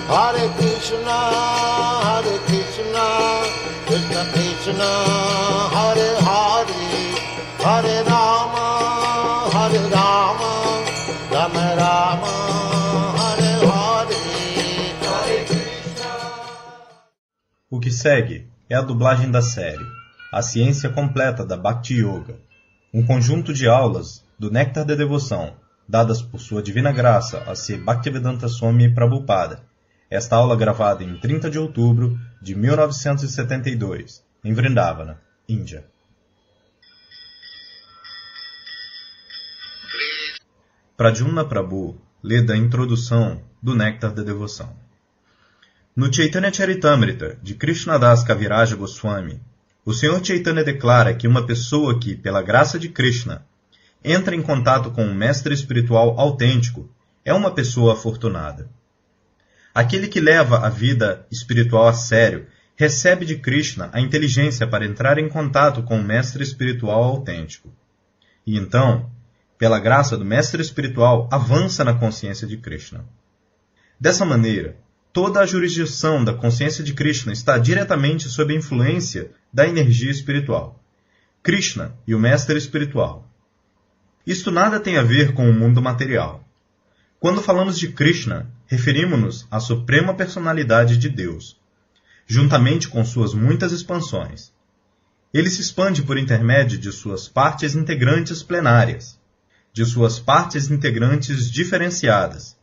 Hare Krishna, Krishna Krishna, Hare Hare, Hare Rama, Rama Rama, Hare Hare, Hare Krishna. O que segue é a dublagem da série A Ciência Completa da Bhakti Yoga, um conjunto de aulas do Néctar da Devoção, dadas por sua divina graça a Sri Bhaktivedanta Swami Prabhupada. Esta aula gravada em 30 de outubro de 1972, em Vrindavana, Índia. Pradyumna Prabhu lê da introdução do Néctar da Devoção. No Chaitanya Charitamrita, de Krishnadas Kaviraja Goswami, o Sr. Chaitanya declara que uma pessoa que, pela graça de Krishna, entra em contato com um mestre espiritual autêntico é uma pessoa afortunada. Aquele que leva a vida espiritual a sério recebe de Krishna a inteligência para entrar em contato com um mestre espiritual autêntico. E então, pela graça do mestre espiritual, avança na consciência de Krishna. Dessa maneira, toda a jurisdição da consciência de Krishna está diretamente sob a influência da energia espiritual, Krishna e o mestre espiritual. Isto nada tem a ver com o mundo material. Quando falamos de Krishna, referimos-nos à suprema personalidade de Deus, juntamente com suas muitas expansões. Ele se expande por intermédio de suas partes integrantes plenárias, de suas partes integrantes diferenciadas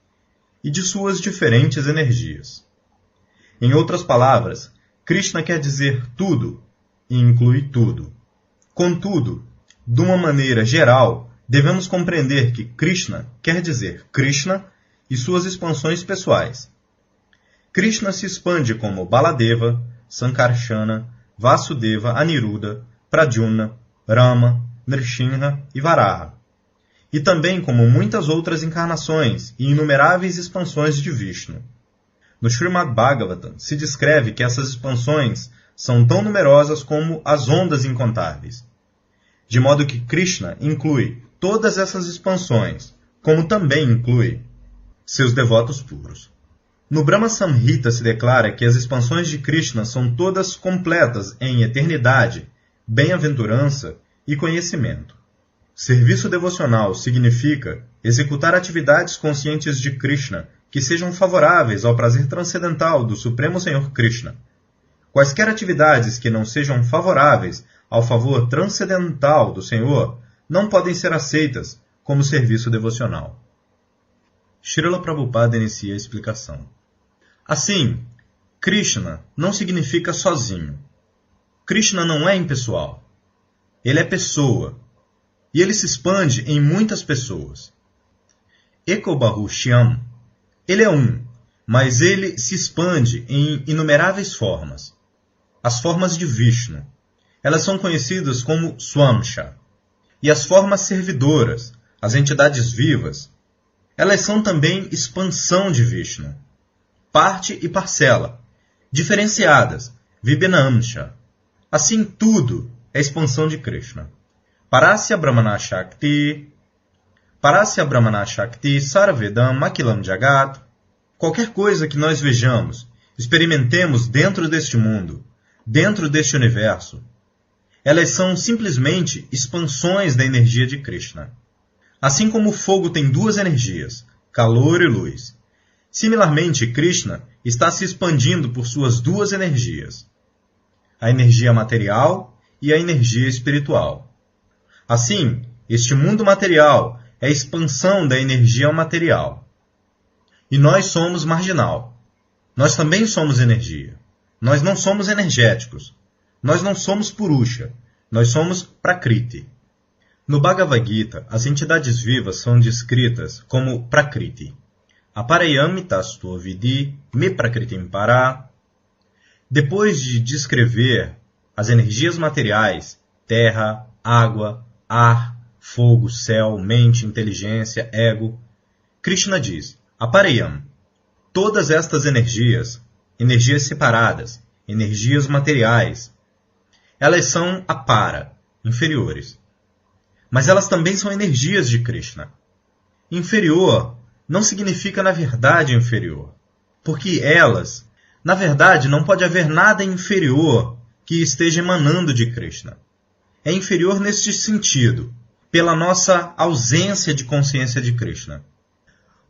e de suas diferentes energias. Em outras palavras, Krishna quer dizer tudo e inclui tudo. Contudo, de uma maneira geral, devemos compreender que Krishna quer dizer Krishna e suas expansões pessoais. Krishna se expande como Baladeva, Sankarsana, Vasudeva, Aniruddha, Pradyumna, Rama, Nrsimha e Varaha, e também como muitas outras encarnações e inumeráveis expansões de Vishnu. No Srimad Bhagavatam se descreve que essas expansões são tão numerosas como as ondas incontáveis, de modo que Krishna inclui todas essas expansões, como também inclui seus devotos puros. No Brahma Samhita se declara que as expansões de Krishna são todas completas em eternidade, bem-aventurança e conhecimento. Serviço devocional significa executar atividades conscientes de Krishna que sejam favoráveis ao prazer transcendental do Supremo Senhor Krishna. Quaisquer atividades que não sejam favoráveis ao favor transcendental do Senhor não podem ser aceitas como serviço devocional. Srila Prabhupada inicia a explicação. Assim, Krishna não significa sozinho. Krishna não é impessoal. Ele é pessoa. E ele se expande em muitas pessoas. Eko Bahu Shyam. Ele é um, mas ele se expande em inumeráveis formas. As formas de Vishnu. Elas são conhecidas como Swamsha. E as formas servidoras, as entidades vivas, elas são também expansão de Vishnu, parte e parcela, diferenciadas, Vibhinamsha. Assim, tudo é expansão de Krishna. Parasya Brahmana Shakti, Sarvedam Akilam Jagat. Qualquer coisa que nós vejamos, experimentemos dentro deste mundo, dentro deste universo, elas são simplesmente expansões da energia de Krishna. Assim como o fogo tem duas energias, calor e luz. Similarmente, Krishna está se expandindo por suas duas energias, a energia material e a energia espiritual. Assim, este mundo material é a expansão da energia material. E nós somos marginal. Nós também somos energia. Nós não somos energéticos. Nós não somos Purusha. Nós somos Prakriti. No Bhagavad Gita, as entidades vivas são descritas como Prakriti. Aparayami tastu vidi me prakritim para. Depois de descrever as energias materiais, terra, água, ar, fogo, céu, mente, inteligência, ego, Krishna diz, Aparayam, todas estas energias, energias separadas, energias materiais, elas são apara, inferiores. Mas elas também são energias de Krishna. Inferior não significa na verdade inferior, porque elas, na verdade, não pode haver nada inferior que esteja emanando de Krishna. É inferior neste sentido, pela nossa ausência de consciência de Krishna.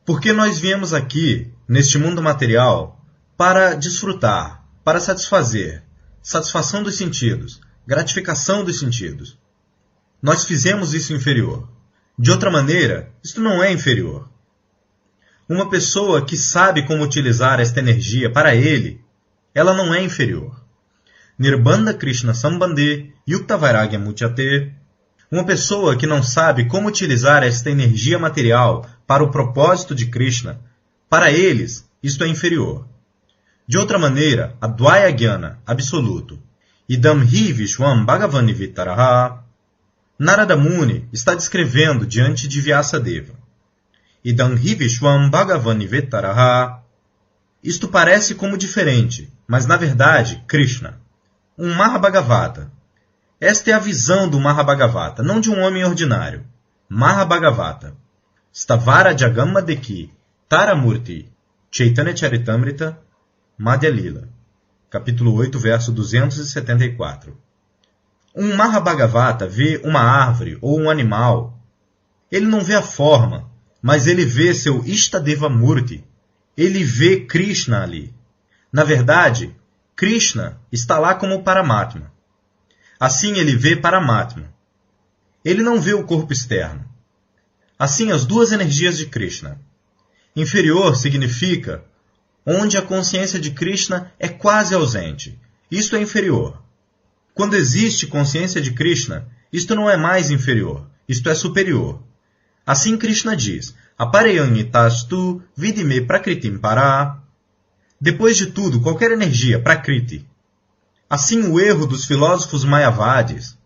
Porque nós viemos aqui, neste mundo material, para desfrutar, para satisfazer, satisfação dos sentidos, gratificação dos sentidos. Nós fizemos isso inferior. De outra maneira, isto não é inferior. Uma pessoa que sabe como utilizar esta energia para ele, ela não é inferior. Nirbandha Krishna Sambandhe Yukta Vairagya Muchyate. Uma pessoa que não sabe como utilizar esta energia material para o propósito de Krishna, para eles, isto é inferior. De outra maneira, Advaya Jnana, absoluto. Idam hi Vishwam Bhagavani Vitaraha. Narada Muni está descrevendo diante de Vyasadeva. Idam hi Vishwam Bhagavani Vitaraha. Isto parece como diferente, mas na verdade, Krishna. Um Mahabhagavata. Esta é a visão do Mahabhagavata, não de um homem ordinário. Mahabhagavata. Stavara Jagammadeki Taramurti Chaitanya Charitamrita Madhya Lila. Capítulo 8, verso 274. Um Mahabhagavata vê uma árvore ou um animal. Ele não vê a forma, mas ele vê seu Ishtadeva Murti. Ele vê Krishna ali. Na verdade, Krishna está lá como Paramatma. Assim ele vê Paramatma. Ele não vê o corpo externo. Assim, as duas energias de Krishna. Inferior significa onde a consciência de Krishna é quase ausente. Isto é inferior. Quando existe consciência de Krishna, isto não é mais inferior, isto é superior. Assim Krishna diz, Apareyamitastu vidime prakritim para. Depois de tudo, qualquer energia, prakriti. Assim o erro dos filósofos mayavadis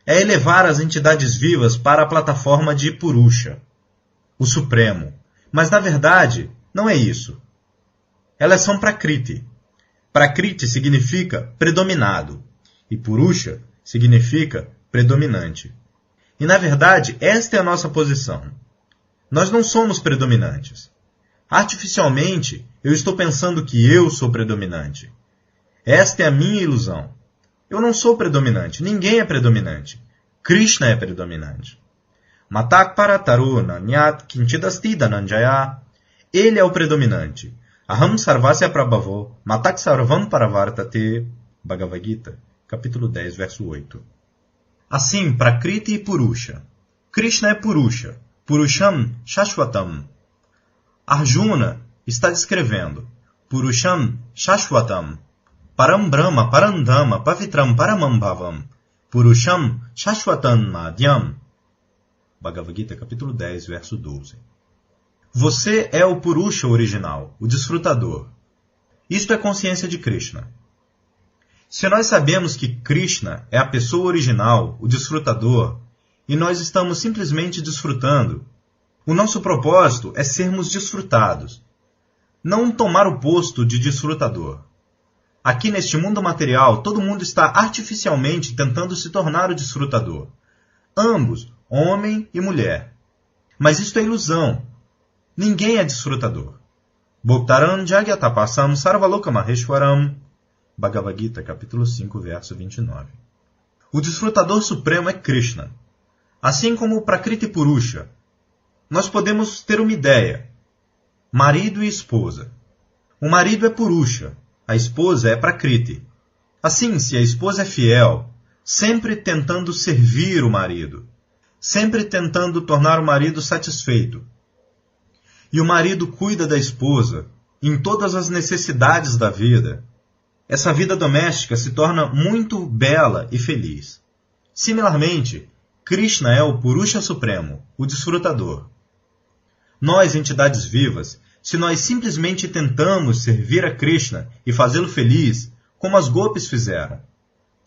é elevar as entidades vivas para a plataforma de Purusha, o Supremo. Mas na verdade, não é isso. Elas são prakriti. Prakriti significa predominado. E Purusha significa predominante. E, na verdade, esta é a nossa posição. Nós não somos predominantes. Artificialmente, eu estou pensando que eu sou predominante. Esta é a minha ilusão. Eu não sou predominante. Ninguém é predominante. Krishna é predominante. Matak parataruna nyat kinchidasti dananjaya. Ele é o predominante. Aham sarvasya prabhavo matak sarvam paravartate. Bhagavad Gita. Capítulo 10, verso 8. Assim, Prakriti e Purusha. Krishna é Purusha. Purusham Shashvatam. Arjuna está descrevendo Purusham Shashvatam. Param Brahma Parandama Pavitram Paramambhavam. Purusham Shashvatam Madhyam. Bhagavad Gita, capítulo 10, verso 12. Você é o Purusha original, o desfrutador. Isto é consciência de Krishna. Se nós sabemos que Krishna é a pessoa original, o desfrutador, e nós estamos simplesmente desfrutando, o nosso propósito é sermos desfrutados, não tomar o posto de desfrutador. Aqui neste mundo material, todo mundo está artificialmente tentando se tornar o desfrutador. Ambos, homem e mulher. Mas isto é ilusão. Ninguém é desfrutador. Bhoktaram Jagyatapasam Sarvaloka Maheshwaram. Bhagavad Gita, capítulo 5, verso 29. O desfrutador supremo é Krishna. Assim como o Prakriti Purusha, nós podemos ter uma ideia. Marido e esposa. O marido é Purusha, a esposa é Prakriti. Assim, se a esposa é fiel, sempre tentando servir o marido, sempre tentando tornar o marido satisfeito, e o marido cuida da esposa em todas as necessidades da vida, essa vida doméstica se torna muito bela e feliz. Similarmente, Krishna é o Purusha Supremo, o desfrutador. Nós, entidades vivas, se nós simplesmente tentamos servir a Krishna e fazê-lo feliz, como as gopis fizeram,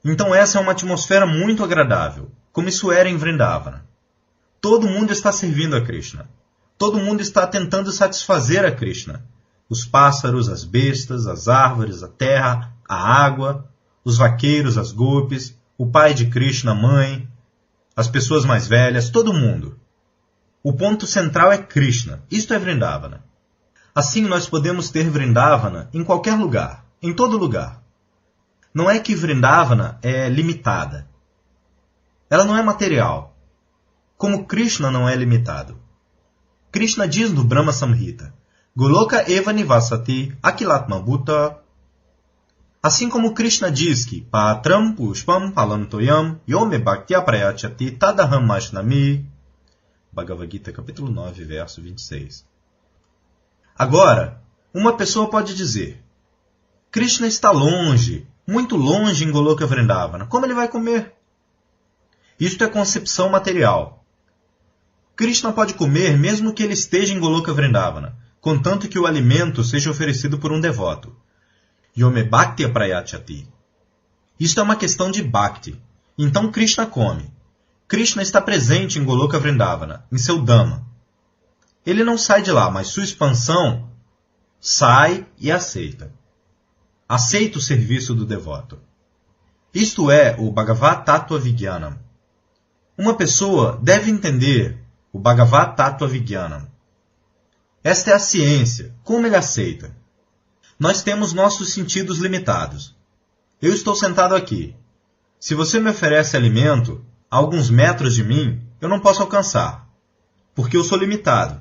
então essa é uma atmosfera muito agradável, como isso era em Vrindavana. Todo mundo está servindo a Krishna. Todo mundo está tentando satisfazer a Krishna. Os pássaros, as bestas, as árvores, a terra, a água, os vaqueiros, as gopis, o pai de Krishna, a mãe, as pessoas mais velhas, todo mundo. O ponto central é Krishna, isto é Vrindavana. Assim nós podemos ter Vrindavana em qualquer lugar, em todo lugar. Não é que Vrindavana é limitada. Ela não é material. Como Krishna não é limitado. Krishna diz no Brahma Samhita, Goloka eva nivasati akilatma bhuta. Assim como Krishna diz que Patram pushpam palantoyam yome bhaktya prayachati tadaham ashnami. Bhagavad Gita, capítulo 9, verso 26. Agora, uma pessoa pode dizer, Krishna está longe, muito longe em Goloka Vrindavana. Como ele vai comer? Isto é concepção material. Krishna pode comer mesmo que ele esteja em Goloka Vrindavana, contanto que o alimento seja oferecido por um devoto. Yome Bhakti Prayachati. Isto é uma questão de Bhakti. Então Krishna come. Krishna está presente em Goloka Vrindavana, em seu Dhamma. Ele não sai de lá, mas sua expansão sai e aceita. Aceita o serviço do devoto. Isto é o Bhagavat Tattva Vijnanam. Uma pessoa deve entender o Bhagavat Tattva Vijnanam. Esta é a ciência, como ele aceita. Nós temos nossos sentidos limitados. Eu estou sentado aqui. Se você me oferece alimento, a alguns metros de mim, eu não posso alcançar, porque eu sou limitado.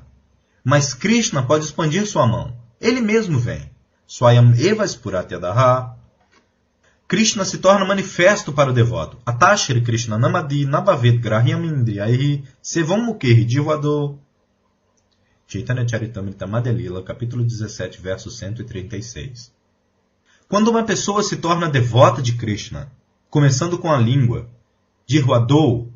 Mas Krishna pode expandir sua mão. Ele mesmo vem. Swayam eva spuratyadaha. Krishna se torna manifesto para o devoto. Atashri Krishna namadi nabavet grahyam indriyaihi sevam mukherhi jivado. Chaitanya Charitamrita Madhya Lila, capítulo 17, verso 136. Quando uma pessoa se torna devota de Krishna, começando com a língua, Jirvadou,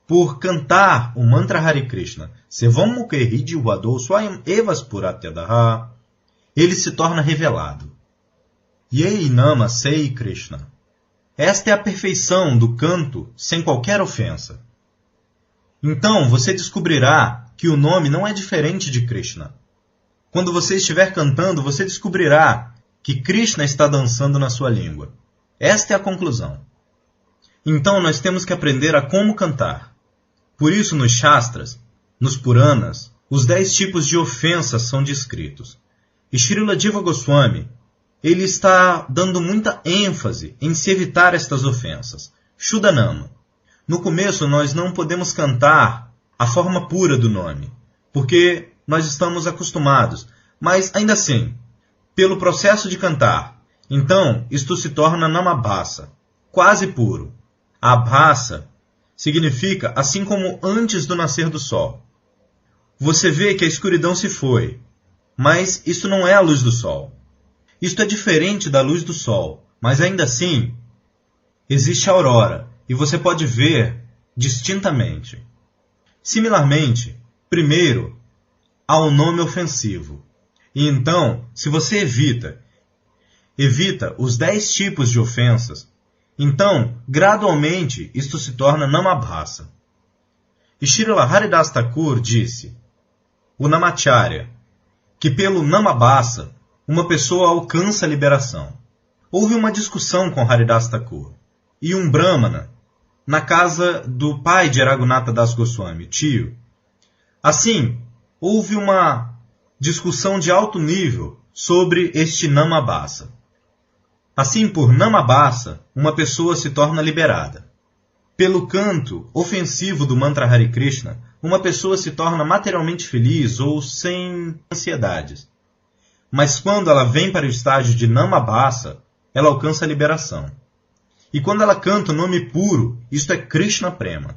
por cantar o mantra Hare Krishna, Sevam Mukherhi Jirvadou Swayam Evas Puratyadaha, ele se torna revelado. Yei Nama Sei Krishna. Esta é a perfeição do canto sem qualquer ofensa. Então você descobrirá que o nome não é diferente de Krishna. Quando você estiver cantando, você descobrirá que Krishna está dançando na sua língua. Esta é a conclusão. Então nós temos que aprender a como cantar. Por isso nos Shastras, nos Puranas, os 10 tipos de ofensas são descritos. E Srila Jiva Goswami, ele está dando muita ênfase em se evitar estas ofensas. Shuddhanama. No começo nós não podemos cantar a forma pura do nome, porque nós estamos acostumados, mas ainda assim, pelo processo de cantar, então isto se torna namabhasa, quase puro. A abhasa significa assim como antes do nascer do sol. Você vê que a escuridão se foi, mas isso não é a luz do sol. Isto é diferente da luz do sol, mas ainda assim existe a aurora e você pode ver distintamente. Similarmente, primeiro, há um nome ofensivo. E então, se você evita os 10 tipos de ofensas, então, gradualmente, isto se torna namabhasa. E Srila Haridas Thakur disse, o namacharya, que pelo namabhasa, uma pessoa alcança a liberação. Houve uma discussão com Haridas Thakur, e um brahmana, na casa do pai de Raghunatha Das Goswami, tio. Assim, houve uma discussão de alto nível sobre este namabhasa. Assim, por namabhasa, uma pessoa se torna liberada. Pelo canto ofensivo do mantra Hare Krishna, uma pessoa se torna materialmente feliz ou sem ansiedades. Mas quando ela vem para o estágio de namabhasa, ela alcança a liberação. E quando ela canta o nome puro, isto é Krishna Prema.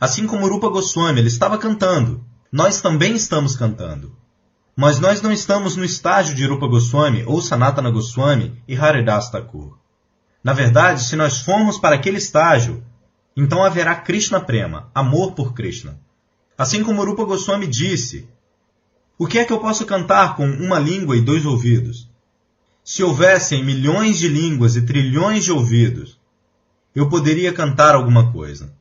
Assim como Rupa Goswami, ele estava cantando, nós também estamos cantando. Mas nós não estamos no estágio de Rupa Goswami ou Sanatana Goswami e Haridas Thakur. Na verdade, se nós formos para aquele estágio, então haverá Krishna Prema, amor por Krishna. Assim como Rupa Goswami disse, o que é que eu posso cantar com uma língua e 2 ouvidos? Se houvessem milhões de línguas e trilhões de ouvidos, eu poderia cantar alguma coisa.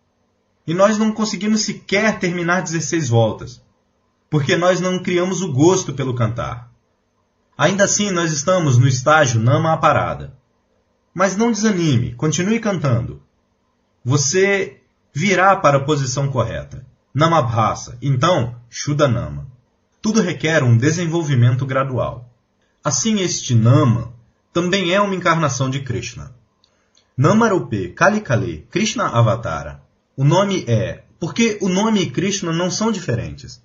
E nós não conseguimos sequer terminar 16 voltas, porque nós não criamos o gosto pelo cantar. Ainda assim, nós estamos no estágio Nama Aparada. Mas não desanime, continue cantando. Você virá para a posição correta. Namabhasa, então Shuddhanama. Tudo requer um desenvolvimento gradual. Assim, este Nama também é uma encarnação de Krishna. Namarupe Kalikale Krishna Avatara. O nome é, porque o nome e Krishna não são diferentes.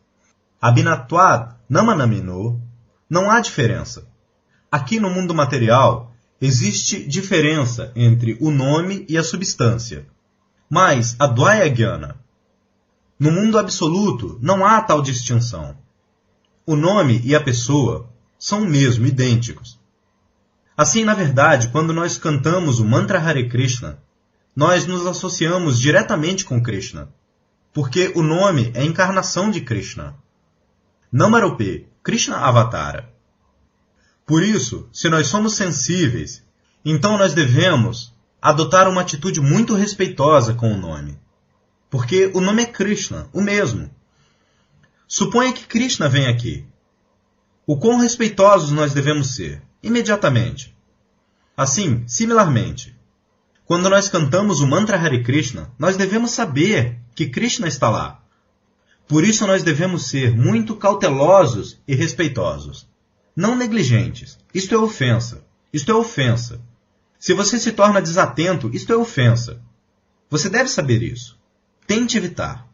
Abhinatvad Namanamino, não há diferença. Aqui no mundo material, existe diferença entre o nome e a substância. Mas Advaya Jnana, no mundo absoluto, não há tal distinção. O nome e a pessoa são o mesmo, idênticos. Assim, na verdade, quando nós cantamos o mantra Hare Krishna, nós nos associamos diretamente com Krishna, porque o nome é a encarnação de Krishna. Namarupe, Krishna Avatara. Por isso, se nós somos sensíveis, então nós devemos adotar uma atitude muito respeitosa com o nome, porque o nome é Krishna, o mesmo. Suponha que Krishna vem aqui. O quão respeitosos nós devemos ser, imediatamente. Assim, similarmente, quando nós cantamos o mantra Hare Krishna, nós devemos saber que Krishna está lá. Por isso nós devemos ser muito cautelosos e respeitosos. Não negligentes. Isto é ofensa. Isto é ofensa. Se você se torna desatento, isto é ofensa. Você deve saber isso. Tente evitar.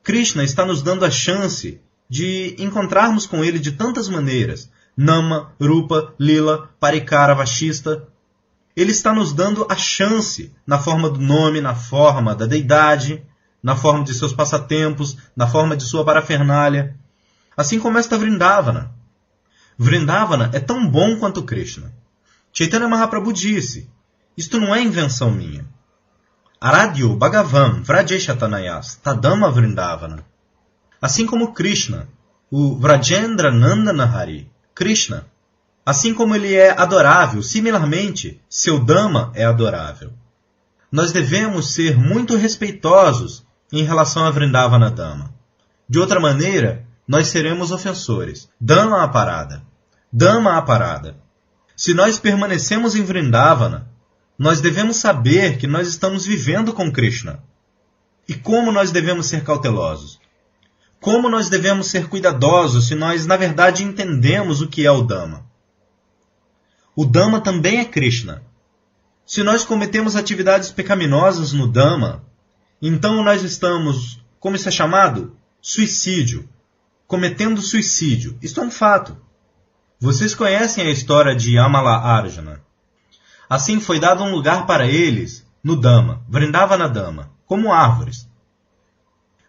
Krishna está nos dando a chance de encontrarmos com ele de tantas maneiras. Nama, Rupa, Lila, Parikara, Vashista. Ele está nos dando a chance na forma do nome, na forma da deidade, na forma de seus passatempos, na forma de sua parafernália. Assim como esta Vrindavana. Vrindavana é tão bom quanto Krishna. Chaitanya Mahaprabhu disse, isto não é invenção minha. Aradhyo Bhagavan Vrajeshatanayas Tadama Vrindavana. Assim como Krishna, o Vrajendra Nandana Hari, Krishna, assim como ele é adorável, similarmente, seu Dhamma é adorável. Nós devemos ser muito respeitosos em relação a Vrindavana Dhamma. De outra maneira, nós seremos ofensores. Dhamma a parada. Dhamma a parada. Se nós permanecemos em Vrindavana, nós devemos saber que nós estamos vivendo com Krishna. E como nós devemos ser cautelosos? Como nós devemos ser cuidadosos se nós, na verdade, entendemos o que é o Dhamma? O Dhamma também é Krishna. Se nós cometemos atividades pecaminosas no Dhamma, então nós estamos, como isso é chamado? Suicídio. Cometendo suicídio. Isto é um fato. Vocês conhecem a história de Amala Arjuna. Assim foi dado um lugar para eles no Dhamma, Vrindavana Dhamma, como árvores.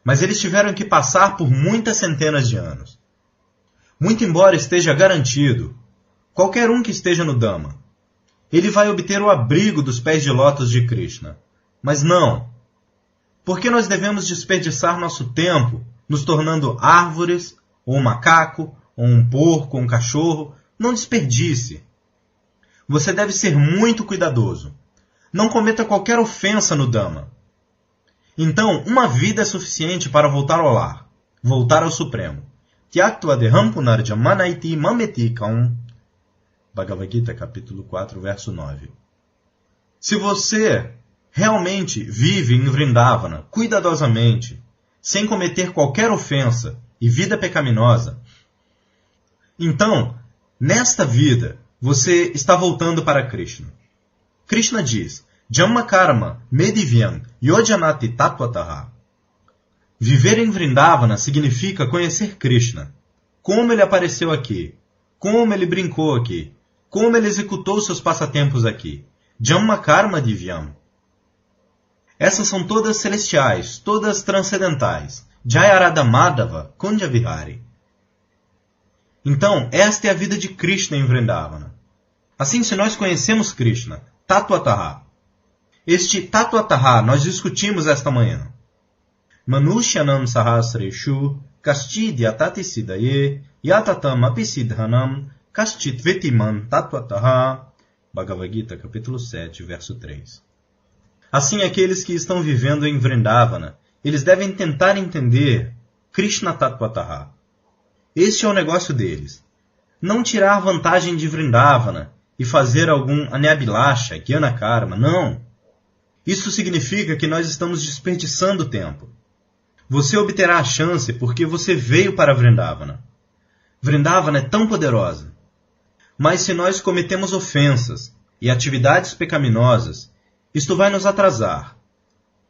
Mas eles tiveram que passar por muitas centenas de anos. Muito embora esteja garantido, qualquer um que esteja no Dhamma, ele vai obter o abrigo dos pés de lótus de Krishna. Mas não. Por que nós devemos desperdiçar nosso tempo nos tornando árvores, ou um macaco, ou um porco, ou um cachorro? Não desperdice. Você deve ser muito cuidadoso. Não cometa qualquer ofensa no Dhamma. Então, uma vida é suficiente para voltar ao lar, voltar ao Supremo. Tyaktva deham punarjamanaiti mameti kaum. Bhagavad Gita, capítulo 4, verso 9. Se você realmente vive em Vrindavana, cuidadosamente, sem cometer qualquer ofensa e vida pecaminosa, então, nesta vida, você está voltando para Krishna. Krishna diz, Jamma karma medivyam yojanati tattvataha. Viver em Vrindavana significa conhecer Krishna. Como ele apareceu aqui, como ele brincou aqui, como ele executou seus passatempos aqui. Jamma karma divyam. Essas são todas celestiais, todas transcendentais. Jayarada Madhava Kunja Vihari. Então, esta é a vida de Krishna em Vrindavana. Assim, se nós conhecemos Krishna, Tattvataha. Este Tattvataha nós discutimos esta manhã. Manushyanam sahasreshu kaschid yatati siddhaye yatatam apisidhanam kaschit vetiman Tattvataha. Bhagavad Gita, capítulo 7, verso 3. Assim, aqueles que estão vivendo em Vrindavana, eles devem tentar entender Krishna Tattvataha. Este é o negócio deles. Não tirar vantagem de Vrindavana e fazer algum Anyabhilasha, Jnana Karma, não. Isso significa que nós estamos desperdiçando tempo. Você obterá a chance porque você veio para Vrindavana. Vrindavana é tão poderosa. Mas se nós cometemos ofensas e atividades pecaminosas, isto vai nos atrasar.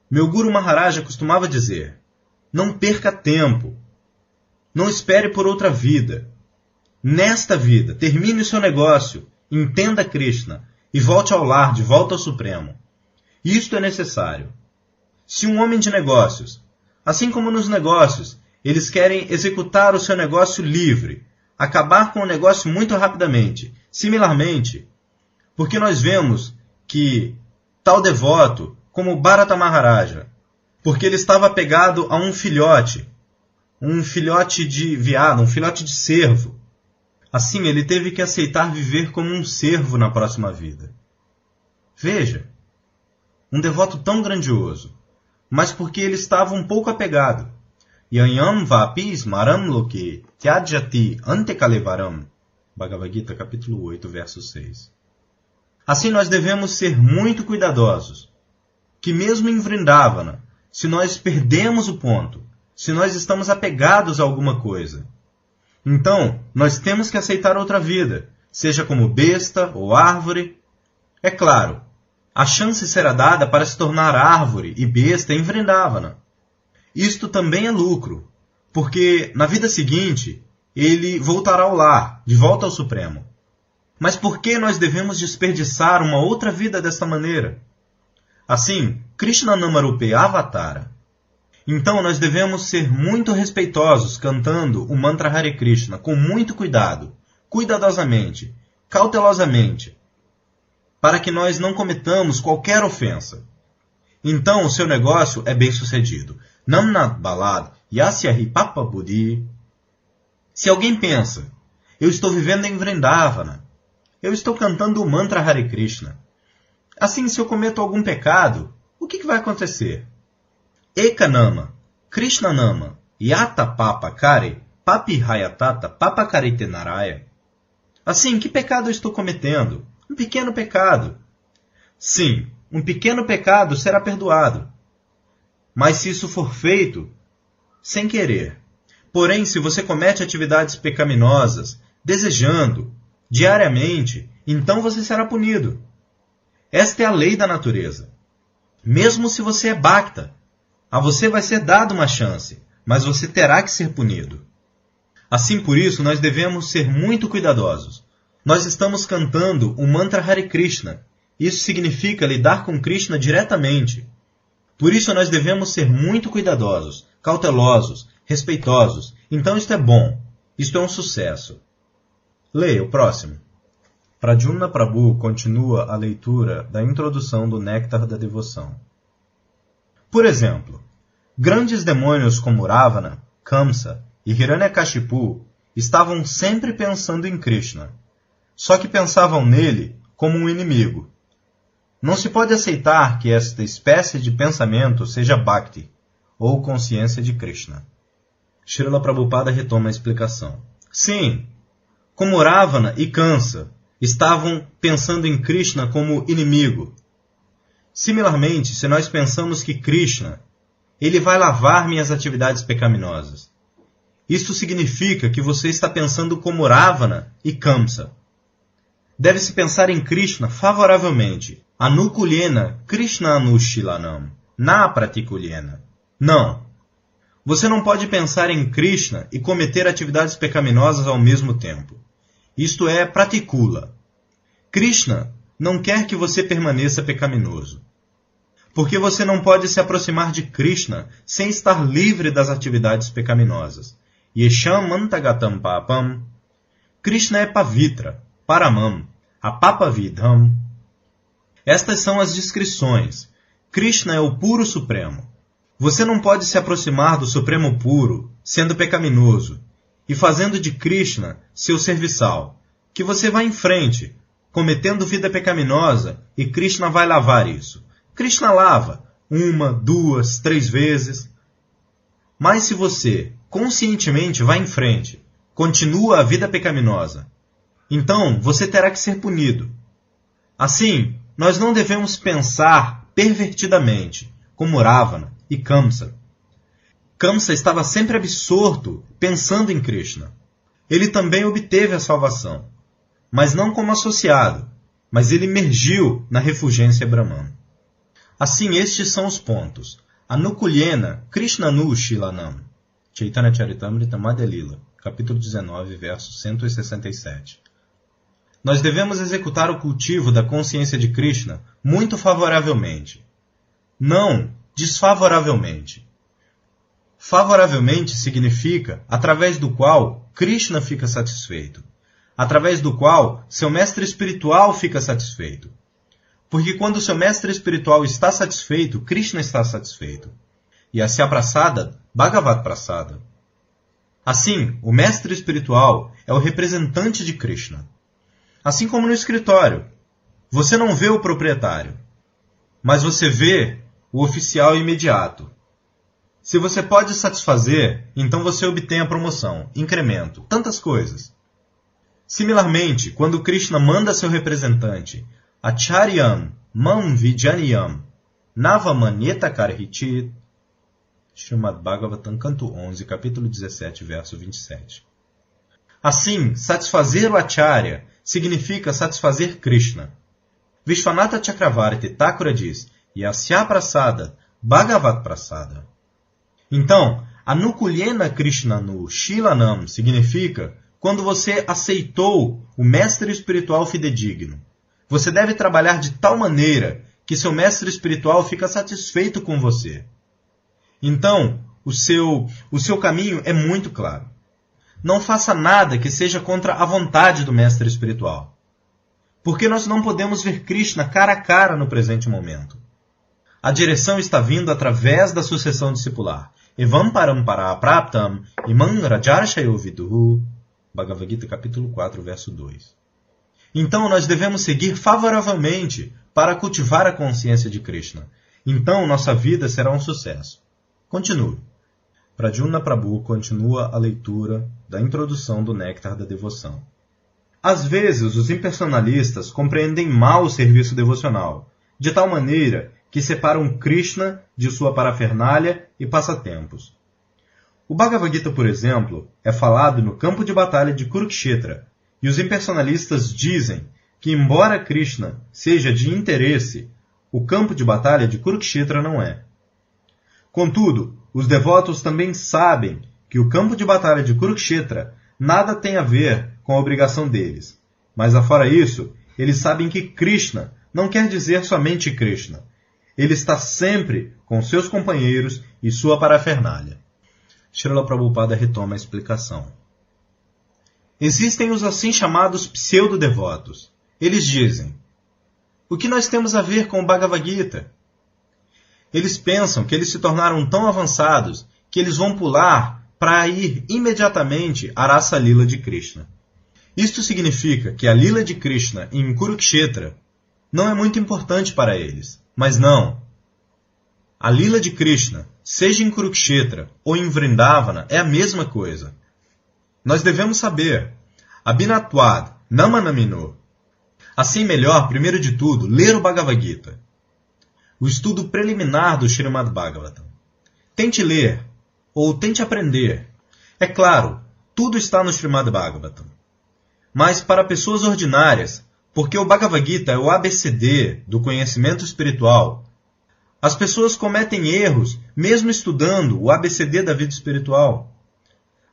Meu Guru Maharaja costumava dizer: não perca tempo. Não espere por outra vida. Nesta vida, termine o seu negócio, entenda Krishna e volte ao lar, de volta ao Supremo. Isto é necessário. Se um homem de negócios, assim como nos negócios, eles querem executar o seu negócio livre, acabar com o negócio muito rapidamente, similarmente, porque nós vemos que tal devoto, como Bharata Maharaja, porque ele estava apegado a um filhote de veado, um filhote de cervo. Assim, ele teve que aceitar viver como um cervo na próxima vida. Veja, um devoto tão grandioso, mas porque ele estava um pouco apegado. Yanyam vapi smaram loke tyajati antekalevaram. Bhagavad Gita, capítulo 8, verso 6. Assim, nós devemos ser muito cuidadosos, que mesmo em Vrindavana, se nós perdemos o ponto, se nós estamos apegados a alguma coisa, então nós temos que aceitar outra vida, seja como besta ou árvore. É claro, a chance será dada para se tornar árvore e besta em Vrindavana. Isto também é lucro, porque na vida seguinte ele voltará ao lar, de volta ao Supremo. Mas por que nós devemos desperdiçar uma outra vida desta maneira? Assim, Krishna Namarupe Avatara. Então nós devemos ser muito respeitosos cantando o mantra Hare Krishna com muito cuidado, cuidadosamente, cautelosamente, para que nós não cometamos qualquer ofensa. Então o seu negócio é bem sucedido. Namnat balad yasyahi papa buddhi. Se alguém pensa, eu estou vivendo em Vrindavana, eu estou cantando o mantra Hare Krishna, assim, se eu cometo algum pecado, o que vai acontecer? Ekanama, Krishnanama, Yata Papa Kare, Papi Hayatata, Papa Karite Naraya. Assim, que pecado eu estou cometendo? Um pequeno pecado. Sim, um pequeno pecado será perdoado. Mas se isso for feito sem querer, porém, se você comete atividades pecaminosas, desejando, diariamente, então você será punido. Esta é a lei da natureza. Mesmo se você é bhakta, a você vai ser dada uma chance, mas você terá que ser punido. Assim, por isso, nós devemos ser muito cuidadosos. Nós estamos cantando o mantra Hare Krishna. Isso significa lidar com Krishna diretamente. Por isso, nós devemos ser muito cuidadosos, cautelosos, respeitosos. Então, isto é bom. Isto é um sucesso. Leia o próximo. Pradyumna Prabhu continua a leitura da introdução do Néctar da Devoção. Por exemplo, grandes demônios como Ravana, Kamsa e Hiranyakashipu estavam sempre pensando em Krishna, só que pensavam nele como um inimigo. Não se pode aceitar que esta espécie de pensamento seja Bhakti, ou consciência de Krishna. Srila Prabhupada retoma a explicação. Sim, como Ravana e Kamsa estavam pensando em Krishna como inimigo. Similarmente, se nós pensamos que Krishna, ele vai lavar minhas atividades pecaminosas, isto significa que você está pensando como Ravana e Kamsa. Deve-se pensar em Krishna favoravelmente. Anukulyena Krishna Anushilanam, na Pratikulyena. Não. Você não pode pensar em Krishna e cometer atividades pecaminosas ao mesmo tempo. Isto é pratikula. Krishna não quer que você permaneça pecaminoso. Porque você não pode se aproximar de Krishna sem estar livre das atividades pecaminosas. Yesham mantagatam papam. Krishna é pavitra, paramam, apapavidham. Estas são as descrições. Krishna é o puro supremo. Você não pode se aproximar do Supremo puro, sendo pecaminoso, e fazendo de Krishna seu serviçal, que você vai em frente, cometendo vida pecaminosa, e Krishna vai lavar isso. Krishna lava 1, 2, 3 vezes. Mas se você conscientemente vai em frente, continua a vida pecaminosa, então você terá que ser punido. Assim, nós não devemos pensar pervertidamente, como Ravana e Kamsa. Kamsa estava sempre absorto, pensando em Krishna. Ele também obteve a salvação, mas não como associado, mas ele emergiu na refulgência Brahman. Assim, estes são os pontos. Anukulyena Krishnanu Shilanam. Chaitanya Charitamrita Madhya Lila, capítulo 19, verso 167. Nós devemos executar o cultivo da consciência de Krishna muito favoravelmente. Não desfavoravelmente. Favoravelmente significa através do qual Krishna fica satisfeito, através do qual seu mestre espiritual fica satisfeito. Porque quando seu mestre espiritual está satisfeito, Krishna está satisfeito. E Asya Prasada, Bhagavat Prasada. Assim, o mestre espiritual é o representante de Krishna. Assim como no escritório, você não vê o proprietário, mas você vê o oficial imediato. Se você pode satisfazer, então você obtém a promoção, incremento, tantas coisas. Similarmente, quando Krishna manda seu representante, Acharyam Mam Vijaniyam Navamanyeta Karhichit, Srimad Bhagavatam, canto 11, capítulo 17, verso 27. Assim, satisfazer o Acharya significa satisfazer Krishna. Vishwanatha Chakravarti Thakura diz, Yasya Prasada, Bhagavat Prasada. Então, Anukulyena Krishnanu Shilanam significa quando você aceitou o mestre espiritual fidedigno. Você deve trabalhar de tal maneira que seu mestre espiritual fica satisfeito com você. Então, o seu caminho é muito claro. Não faça nada que seja contra a vontade do mestre espiritual. Porque nós não podemos ver Krishna cara a cara no presente momento. A direção está vindo através da sucessão discipular. Evam parampara praptam imam rajarshayo viduhu. Bhagavad Gita, capítulo 4, verso 2. Então nós devemos seguir favoravelmente para cultivar a consciência de Krishna. Então nossa vida será um sucesso. Continue. Pradyumna Prabhu continua a leitura da introdução do Néctar da Devoção. Às vezes, os impersonalistas compreendem mal o serviço devocional, de tal maneira que separam Krishna de sua parafernália e passatempos. O Bhagavad Gita, por exemplo, é falado no campo de batalha de Kurukshetra, e os impersonalistas dizem que, embora Krishna seja de interesse, o campo de batalha de Kurukshetra não é. Contudo, os devotos também sabem que o campo de batalha de Kurukshetra nada tem a ver com a obrigação deles. Mas, afora isso, eles sabem que Krishna não quer dizer somente Krishna. Ele está sempre com seus companheiros e sua parafernália. Srila Prabhupada retoma a explicação. Existem os assim chamados pseudo-devotos. Eles dizem, o que nós temos a ver com o Bhagavad Gita? Eles pensam que eles se tornaram tão avançados que eles vão pular para ir imediatamente à Rasa Lila de Krishna. Isto significa que a Lila de Krishna em Kurukshetra não é muito importante para eles. Mas não. A Lila de Krishna, seja em Kurukshetra ou em Vrindavana, é a mesma coisa. Nós devemos saber. Abhinatvad Namanamino. Assim melhor, primeiro de tudo, ler o Bhagavad Gita. O estudo preliminar do Srimad Bhagavatam. Tente ler, ou tente aprender. É claro, tudo está no Srimad Bhagavatam. Mas para pessoas ordinárias, porque o Bhagavad Gita é o ABCD do conhecimento espiritual, as pessoas cometem erros mesmo estudando o ABCD da vida espiritual.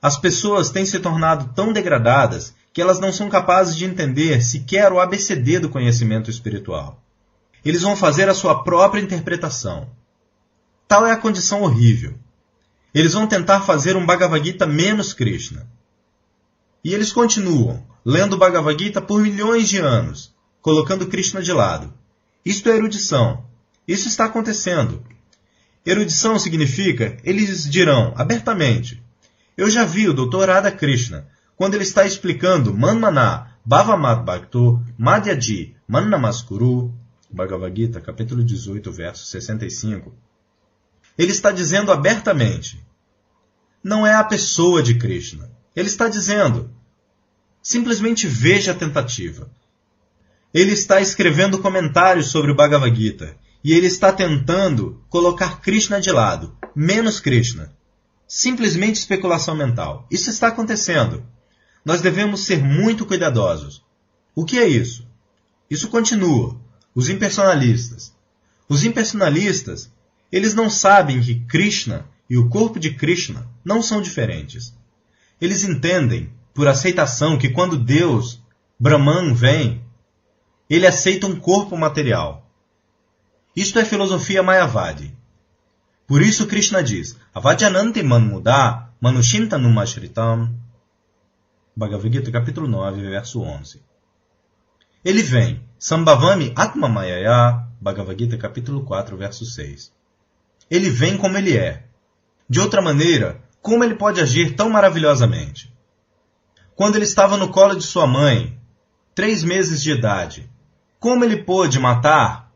As pessoas têm se tornado tão degradadas que elas não são capazes de entender sequer o ABCD do conhecimento espiritual. Eles vão fazer a sua própria interpretação. Tal é a condição horrível. Eles vão tentar fazer um Bhagavad Gita menos Krishna. E eles continuam lendo o Bhagavad Gita por milhões de anos, colocando Krishna de lado. Isto é erudição. Isso está acontecendo. Erudição significa, eles dirão abertamente, eu já vi o Dr. Radha Krishna, quando ele está explicando Manmana, Bhavamat Bhakto, Madhyaji, Mannamaskuru, Bhagavad Gita, capítulo 18, verso 65. Ele está dizendo abertamente, não é a pessoa de Krishna. Ele está dizendo, simplesmente veja a tentativa. Ele está escrevendo comentários sobre o Bhagavad Gita, e ele está tentando colocar Krishna de lado, menos Krishna. simplesmente especulação mental. Isso está acontecendo. Nós devemos ser muito cuidadosos. O que é isso? Isso continua. Os impersonalistas. Os impersonalistas, eles não sabem que Krishna e o corpo de Krishna não são diferentes. Eles entendem, por aceitação, que quando Deus, Brahman, vem, ele aceita um corpo material. Isto é filosofia Mayavadi. Por isso Krishna diz, Avajananti manmuda manushintanum ashritam. Bhagavad Gita, capítulo 9, verso 11. Ele vem, Sambhavami Atma Mayaya, Bhagavad Gita, capítulo 4, verso 6. Ele vem como ele é. De outra maneira, como ele pode agir tão maravilhosamente? Quando ele estava no colo de sua mãe, 3 meses de idade, como ele pôde matar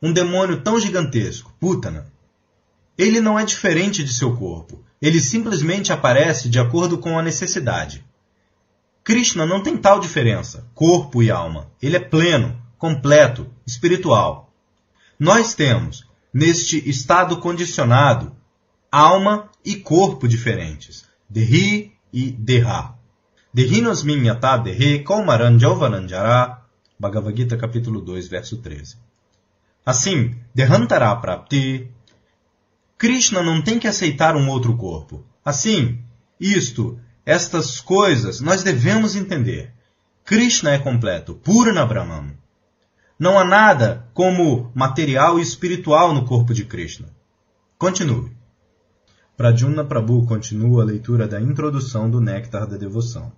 um demônio tão gigantesco, Putana? Ele não é diferente de seu corpo. Ele simplesmente aparece de acordo com a necessidade. Krishna não tem tal diferença, corpo e alma. Ele é pleno, completo, espiritual. Nós temos, neste estado condicionado, alma e corpo diferentes. Dehi e Deha. Dehinosmin yata Dehe Kaumaran Jauvananjara. Bhagavad Gita, capítulo 2, verso 13. Assim, Dehantara Prapti. Krishna não tem que aceitar um outro corpo. Assim, estas coisas nós devemos entender. Krishna é completo, Purna Brahman. Não há nada como material e espiritual no corpo de Krishna. Continue. Pradyumna Prabhu continua a leitura da introdução do Néctar da Devoção.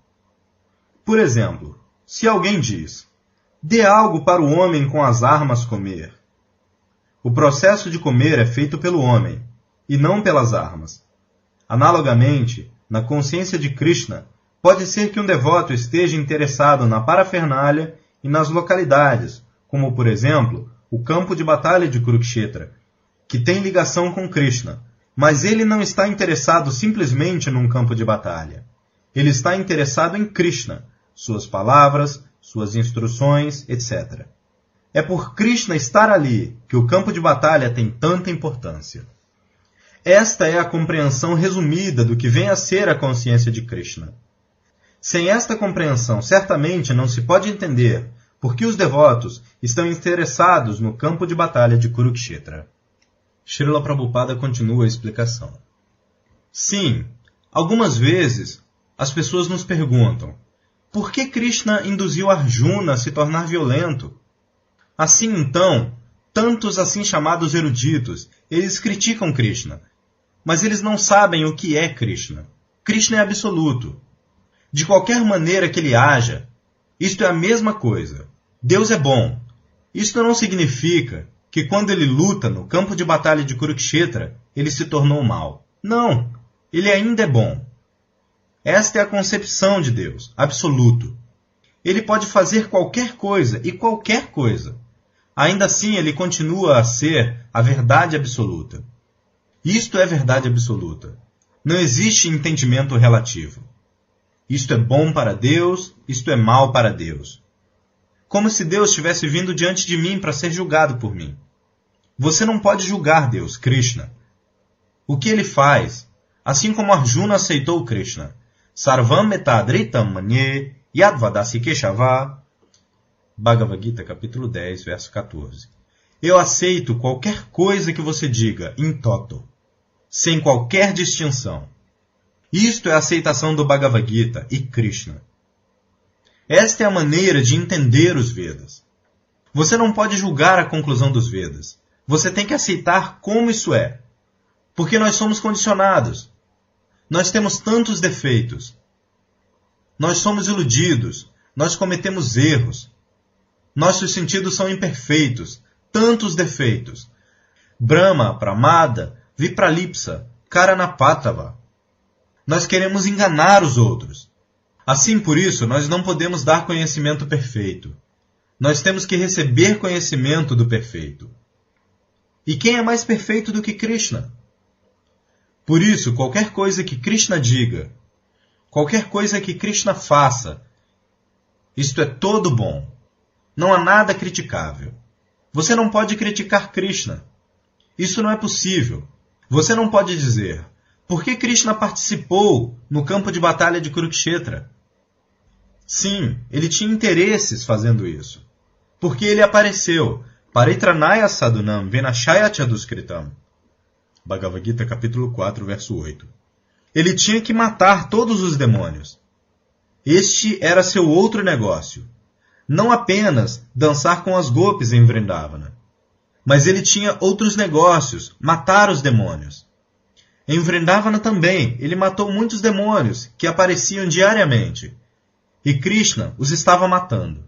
Por exemplo, se alguém diz, dê algo para o homem com as armas comer. O processo de comer é feito pelo homem, e não pelas armas. Analogamente, na consciência de Krishna, pode ser que um devoto esteja interessado na parafernália e nas localidades, como, por exemplo, o campo de batalha de Kurukshetra, que tem ligação com Krishna, mas ele não está interessado simplesmente num campo de batalha. Ele está interessado em Krishna, suas palavras, suas instruções, etc. É por Krishna estar ali que o campo de batalha tem tanta importância. Esta é a compreensão resumida do que vem a ser a consciência de Krishna. Sem esta compreensão, certamente não se pode entender por que os devotos estão interessados no campo de batalha de Kurukshetra. Srila Prabhupada continua a explicação. Sim, algumas vezes as pessoas nos perguntam por que Krishna induziu Arjuna a se tornar violento? Assim então, tantos assim chamados eruditos, eles criticam Krishna, mas eles não sabem o que é Krishna. Krishna é absoluto. De qualquer maneira que ele haja, isto é a mesma coisa. Deus é bom. Isto não significa que quando ele luta no campo de batalha de Kurukshetra, ele se tornou mal. Não, ele ainda é bom. Esta é a concepção de Deus, absoluto. Ele pode fazer qualquer coisa e qualquer coisa. Ainda assim, ele continua a ser a verdade absoluta. Isto é verdade absoluta. Não existe entendimento relativo. Isto é bom para Deus, isto é mal para Deus. Como se Deus tivesse vindo diante de mim para ser julgado por mim. Você não pode julgar Deus, Krishna. O que ele faz, assim como Arjuna aceitou Krishna, Sarvam metadritam manye yadvadasi keshava, Bhagavad Gita, capítulo 10, verso 14. Eu aceito qualquer coisa que você diga, in toto, sem qualquer distinção. Isto é a aceitação do Bhagavad Gita e Krishna. Esta é a maneira de entender os Vedas. Você não pode julgar a conclusão dos Vedas. Você tem que aceitar como isso é. Porque nós somos condicionados. Nós temos tantos defeitos. Nós somos iludidos. Nós cometemos erros. Nossos sentidos são imperfeitos. Tantos defeitos. Brahma, Pramada, Vipralipsa, Karanapatava. Nós queremos enganar os outros. Assim, por isso, nós não podemos dar conhecimento perfeito. Nós temos que receber conhecimento do perfeito. E quem é mais perfeito do que Krishna? Por isso, qualquer coisa que Krishna diga, qualquer coisa que Krishna faça, isto é todo bom. Não há nada criticável. Você não pode criticar Krishna. Isso não é possível. Você não pode dizer, Por que Krishna participou no campo de batalha de Kurukshetra? Sim, ele tinha interesses fazendo isso. Porque ele apareceu. Paritranaya sadhunam vinashaya chaduskritam. Bhagavad Gita, capítulo 4, verso 8. Ele tinha que matar todos os demônios. Este era seu outro negócio. Não apenas dançar com as gopis em Vrindavana. Mas ele tinha outros negócios, matar os demônios. Em Vrindavana também, ele matou muitos demônios que apareciam diariamente. E Krishna os estava matando.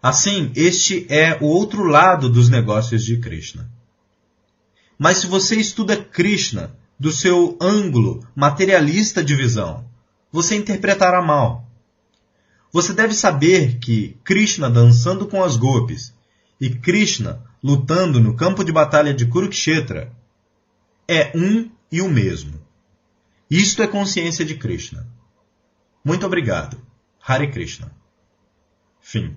Assim, este é o outro lado dos negócios de Krishna. Mas se você estuda Krishna do seu ângulo materialista de visão, você interpretará mal. Você deve saber que Krishna dançando com as gopis e Krishna lutando no campo de batalha de Kurukshetra é um e o mesmo. Isto é consciência de Krishna. Muito obrigado. Hare Krishna. Fim.